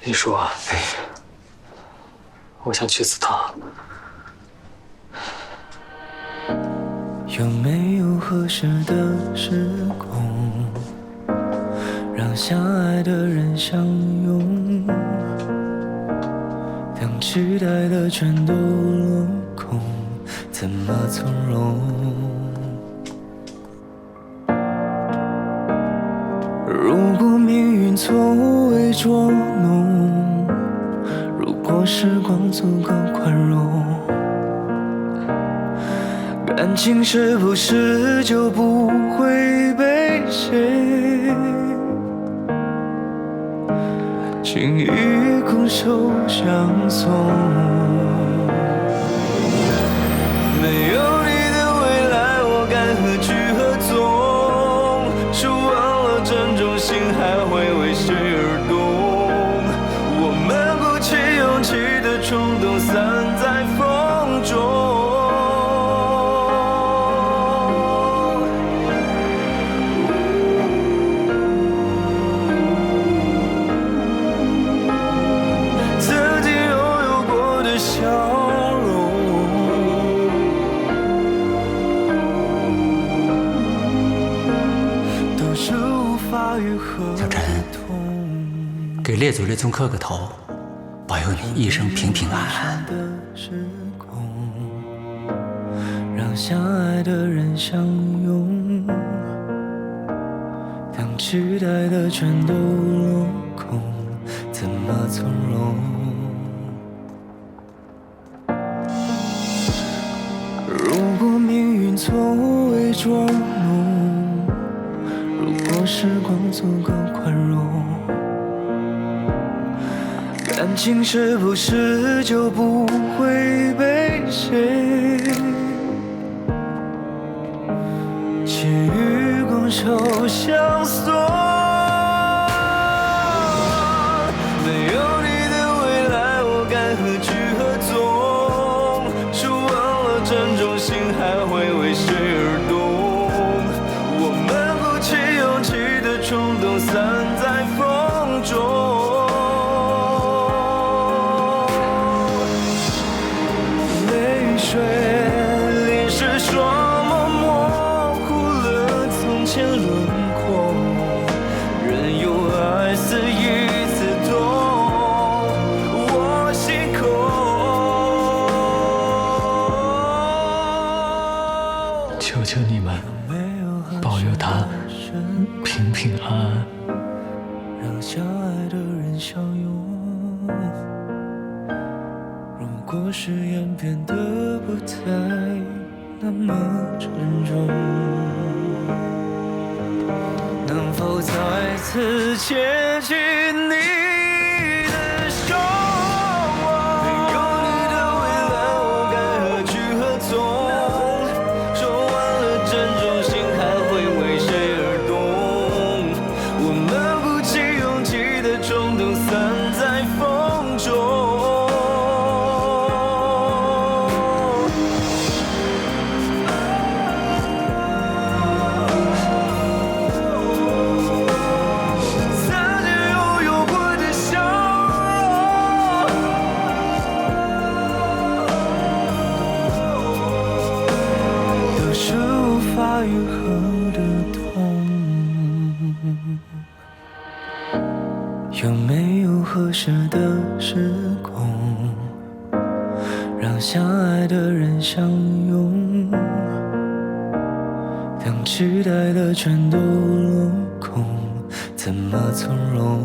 李叔，哎，我想去祠堂。有没有合适的时空，让相爱的人相拥？当期待的全都落空，怎么从容？如果命运从未捉弄，如果时光足够宽容，感情是不是就不会被谁轻易拱手相送？没有你的未来，我该何去何从？说忘了珍重，心还会为谁而动？我们鼓起勇气的冲动，散在风中。小陈，给列祖列宗磕个头，保佑你一生平平安安。让相爱的人相拥，当期待的全都落空，怎么从容？如果命运从未捉弄，如果时光足够宽容，感情是不是就不会被谁轻易拱手相送？没有你的未来，我该何去何从？说忘了珍重，心还会为谁而动？我们鼓起勇气的冲动，散在风中。泪水淋湿双眸，模糊了从前轮廓。任由爱肆意刺痛我心口。求求你们，保佑他平平安安。让相爱的人相拥。如果誓言变得不再那么沉重，能否再次牵起你的手？没有你的未来，我该何去何从？说完了珍重，心还会为谁而动？我们鼓起勇气的冲动，散在风中。愈合的痛，有没有合适的时空，让相爱的人相拥？当期待的全都落空，怎么从容？